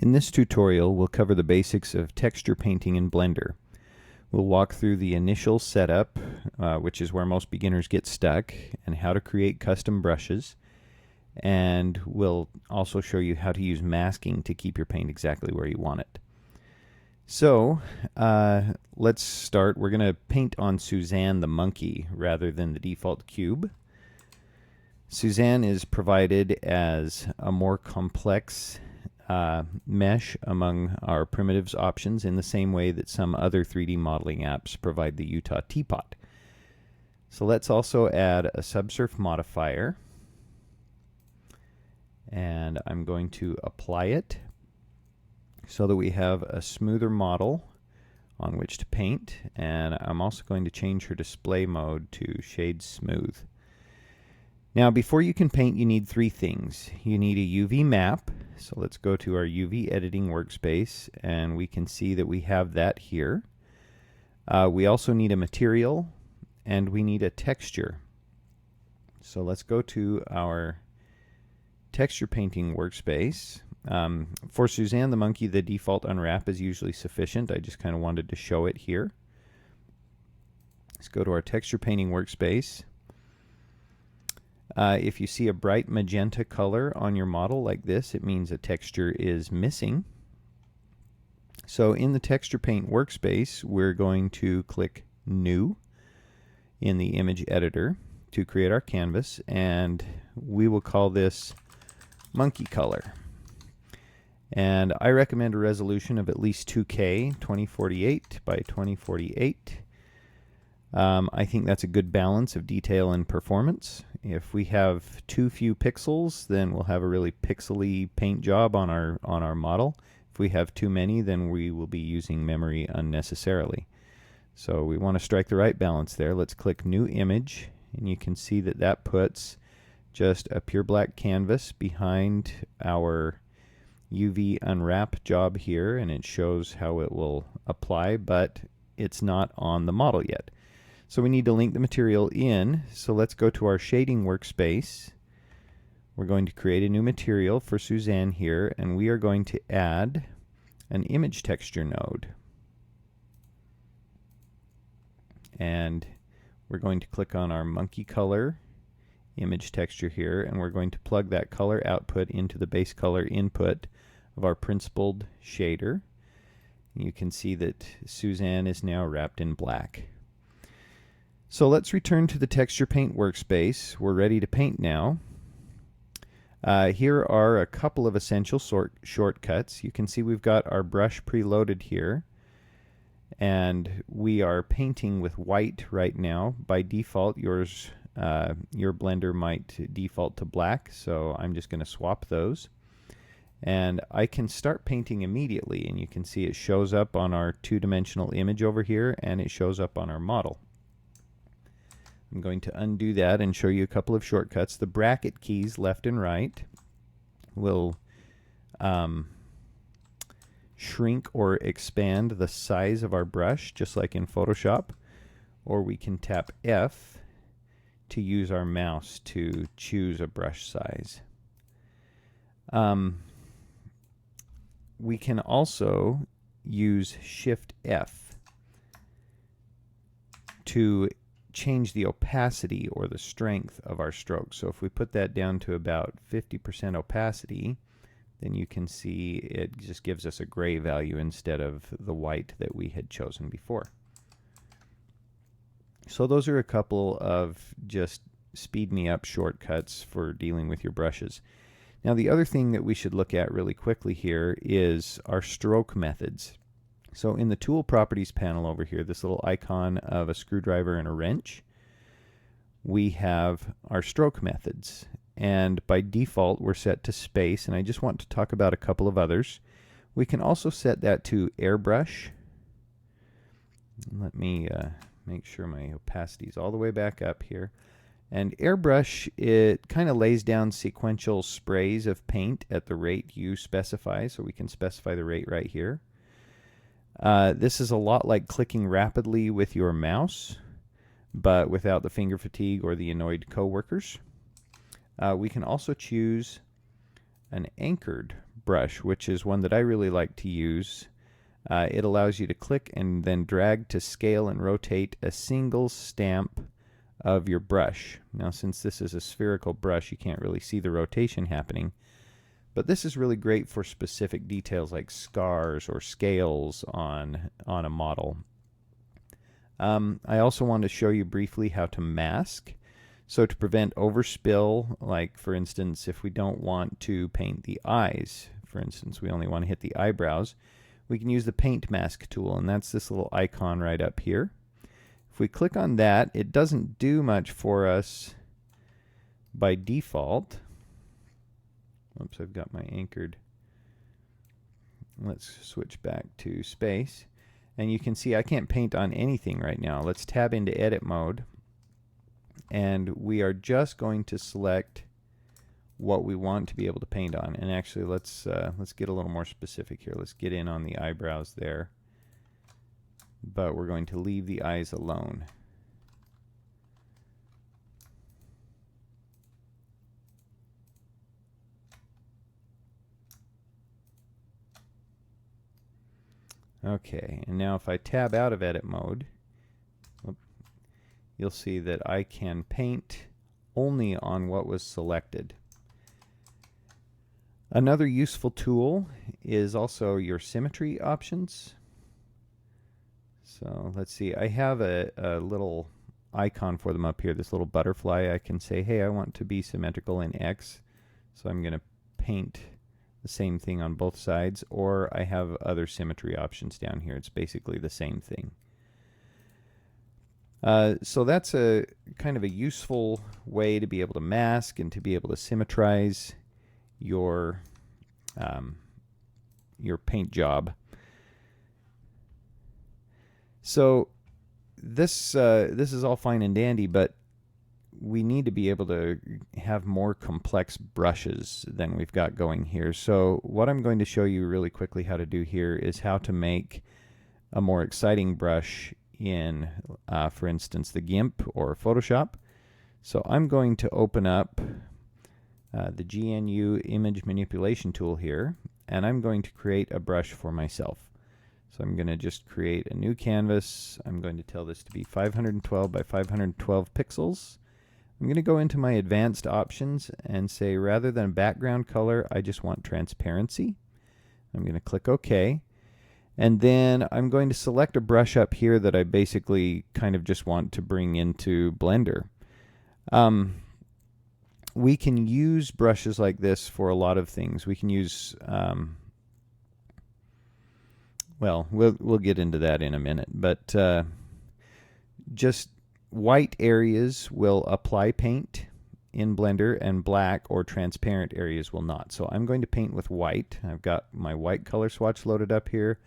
In this tutorial, we'll cover the basics of texture painting in Blender. We'll walk through the initial setup, which is where most beginners get stuck, and how to create custom brushes. And we'll also show you how to use masking to keep your paint exactly where you want it. So, let's start. We're going to paint on Suzanne the monkey rather than the default cube. Suzanne is provided as a more complex mesh among our primitives options in the same way that some other 3D modeling apps provide the Utah Teapot. So let's also add a subsurf modifier, and I'm going to apply it so that we have a smoother model on which to paint, and I'm also going to change her display mode to shade smooth. Now, before you can paint, you need three things. You need a UV map. So let's go to our UV editing workspace, and we can see that we have that here. We also need a material, and we need a texture. So let's go to our texture painting workspace. For Suzanne the monkey, the default unwrap is usually sufficient. I just kind of wanted to show it here. Let's go to our texture painting workspace. If you see a bright magenta color on your model like this, it means a texture is missing. So in the texture paint workspace, we're going to click New in the image editor to create our canvas, and we will call this monkey color. And I recommend a resolution of at least 2K, 2048 by 2048. I think that's a good balance of detail and performance. If we have too few pixels, then we'll have a really pixely paint job on our model. If we have too many, then we will be using memory unnecessarily. So we want to strike the right balance there. Let's click New Image, and you can see that that puts just a pure black canvas behind our UV unwrap job here, and it shows how it will apply, but it's not on the model yet. So we need to link the material in. So let's go to our shading workspace. We're going to create a new material for Suzanne here, and we are going to add an image texture node. And we're going to click on our monkey color image texture here, and we're going to plug that color output into the base color input of our principled shader. You can see that Suzanne is now wrapped in black. So let's return to the texture paint workspace. We're ready to paint now. Here are a couple of essential shortcuts. You can see we've got our brush preloaded here, and we are painting with white right now. By default, your Blender might default to black, so I'm just going to swap those. And I can start painting immediately, and you can see it shows up on our two-dimensional image over here, and it shows up on our model. I'm going to undo that and show you a couple of shortcuts. The bracket keys left and right will shrink or expand the size of our brush, just like in Photoshop. Or we can tap F to use our mouse to choose a brush size. We can also use Shift F to change the opacity or the strength of our stroke. So if we put that down to about 50% opacity, then you can see it just gives us a gray value instead of the white that we had chosen before. So those are a couple of just speed me up shortcuts for dealing with your brushes. Now the other thing that we should look at really quickly here is our stroke methods. So in the Tool Properties panel over here, this little icon of a screwdriver and a wrench, we have our stroke methods. And by default, we're set to space, and I just want to talk about a couple of others. We can also set that to airbrush. Let me make sure my opacity is all the way back up here. And airbrush, it kind of lays down sequential sprays of paint at the rate you specify, so we can specify the rate right here. This is a lot like clicking rapidly with your mouse, but without the finger fatigue or the annoyed coworkers. We can also choose an anchored brush, which is one that I really like to use. It allows you to click and then drag to scale and rotate a single stamp of your brush. Now, since this is a spherical brush, you can't really see the rotation happening. But this is really great for specific details like scars or scales on a model. I also want to show you briefly how to mask. So to prevent overspill, like for instance, if we don't want to paint the eyes, for instance, we only want to hit the eyebrows, we can use the paint mask tool, and that's this little icon right up here. If we click on that, it doesn't do much for us by default. Oops, I've got my anchored. Let's switch back to space. And you can see I can't paint on anything right now. Let's tab into edit mode. And we are just going to select what we want to be able to paint on. And actually, let's get a little more specific here. Let's get in on the eyebrows there. But we're going to leave the eyes alone. Okay, and now if I tab out of edit mode, you'll see that I can paint only on what was selected. Another useful tool is also your symmetry options. So let's see, I have a little icon for them up here, this little butterfly. I can say, hey, I want to be symmetrical in X, so I'm going to paint the same thing on both sides, or I have other symmetry options down here. It's basically the same thing. So that's a kind of a useful way to be able to mask and to be able to symmetrize your paint job. So this is all fine and dandy, but we need to be able to have more complex brushes than we've got going here. So what I'm going to show you really quickly how to do here is how to make a more exciting brush in, for instance, the GIMP or Photoshop. So I'm going to open up the GNU image manipulation tool here, and I'm going to create a brush for myself. So I'm going to just create a new canvas. I'm going to tell this to be 512 by 512 pixels. I'm going to go into my advanced options and say rather than background color, I just want transparency. I'm going to click OK. And then I'm going to select a brush up here that I basically kind of just want to bring into Blender. We can use brushes like this for a lot of things. We can use, well, we'll get into that in a minute, but just white areas will apply paint in Blender, and black or transparent areas will not. So I'm going to paint with white. I've got my white color swatch loaded up here.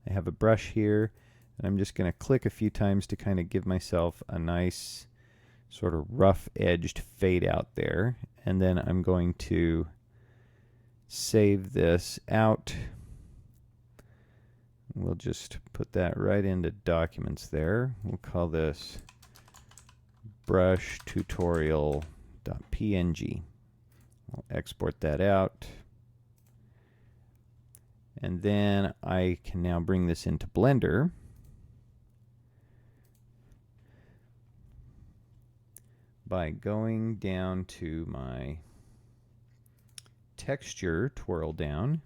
I have a brush here, and I'm just going to click a few times to kind of give myself a nice sort of rough edged fade out there. And then I'm going to save this out. We'll just put that right into documents there. We'll call this brush tutorial.png. We'll export that out. And then I can now bring this into Blender. By going down to my texture twirl down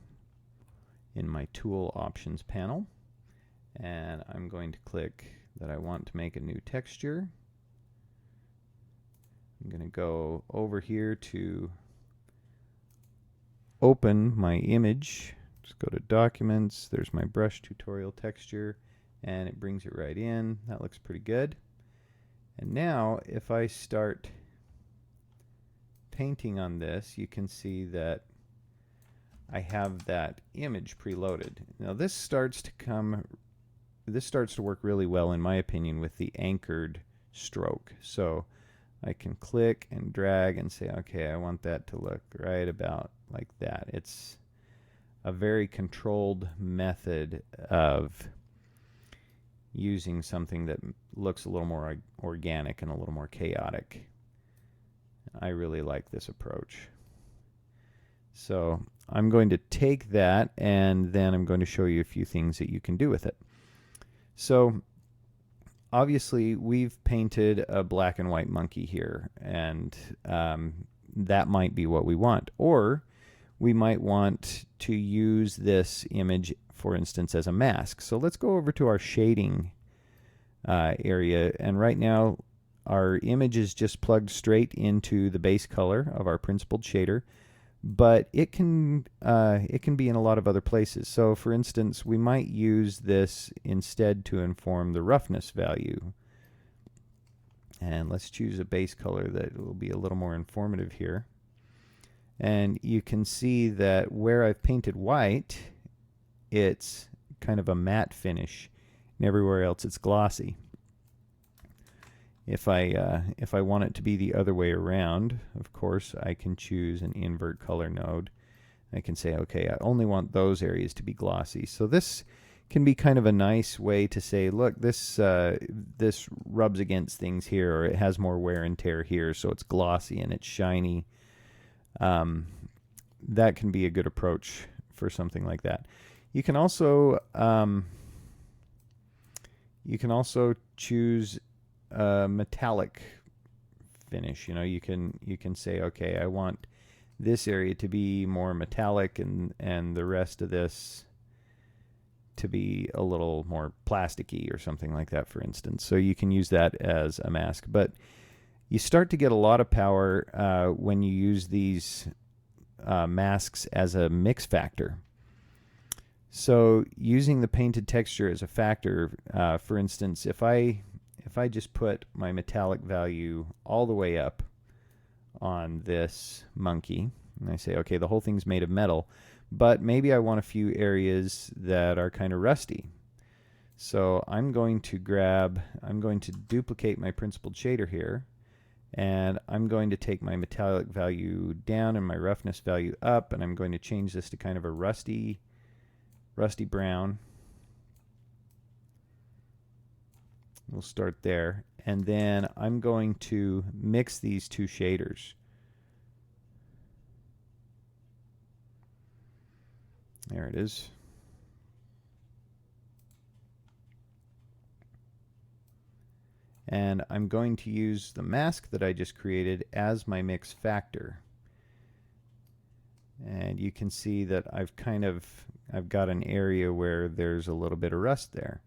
in my tool options panel, and I'm going to click that I want to make a new texture. I'm going to go over here to open my image. Just go to documents, there's my brush tutorial texture, and it brings it right in. That looks pretty good. And now if I start painting on this, you can see that I have that image preloaded. Now this starts to work really well in my opinion with the anchored stroke. So I can click and drag and say, okay, I want that to look right about like that. It's a very controlled method of using something that looks a little more organic and a little more chaotic. I really like this approach. So I'm going to take that, and then I'm going to show you a few things that you can do with it. So obviously we've painted a black and white monkey here, and that might be what we want. Or we might want to use this image, for instance, as a mask. So let's go over to our shading area, and right now our image is just plugged straight into the base color of our principled shader, but it can be in a lot of other places. So for instance, we might use this instead to inform the roughness value. And let's choose a base color that will be a little more informative here. And you can see that where I've painted white, it's kind of a matte finish, and everywhere else it's glossy. If I want it to be the other way around, of course, I can choose an invert color node. I can say, okay, I only want those areas to be glossy. So this can be kind of a nice way to say, look, this rubs against things here, or it has more wear and tear here, so it's glossy and it's shiny. That can be a good approach for something like that. You can also choose a metallic finish. You know, you can say, okay, I want this area to be more metallic, and the rest of this to be a little more plasticky or something like that, for instance. So you can use that as a mask. But you start to get a lot of power when you use these masks as a mix factor. So using the painted texture as a factor, for instance, if I just put my metallic value all the way up on this monkey, and I say, okay, the whole thing's made of metal, but maybe I want a few areas that are kind of rusty. So I'm going to duplicate my principled shader here, and I'm going to take my metallic value down and my roughness value up, and I'm going to change this to kind of a rusty brown. We'll start there, and then I'm going to mix these two shaders. There it is. And I'm going to use the mask that I just created as my mix factor. And you can see that I've got an area where there's a little bit of rust there.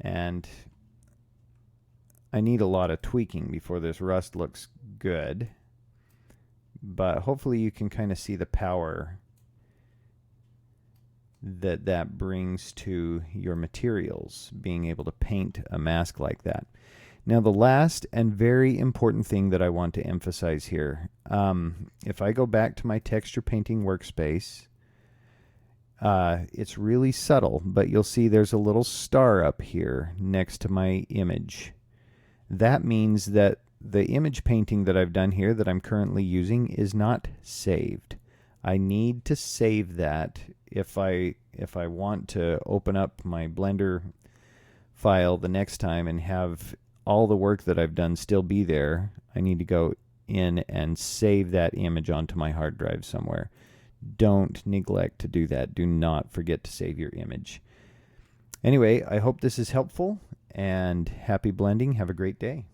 And I need a lot of tweaking before this rust looks good. But hopefully you can kind of see the power that brings to your materials, being able to paint a mask like that. Now, the last and very important thing that I want to emphasize here, if I go back to my texture painting workspace, it's really subtle, but you'll see there's a little star up here next to my image. That means that the image painting that I've done here that I'm currently using is not saved. I need to save that if I want to open up my Blender file the next time and have all the work that I've done still be there. I need to go in and save that image onto my hard drive somewhere. Don't neglect to do that. Do not forget to save your image. Anyway, I hope this is helpful, and happy blending. Have a great day.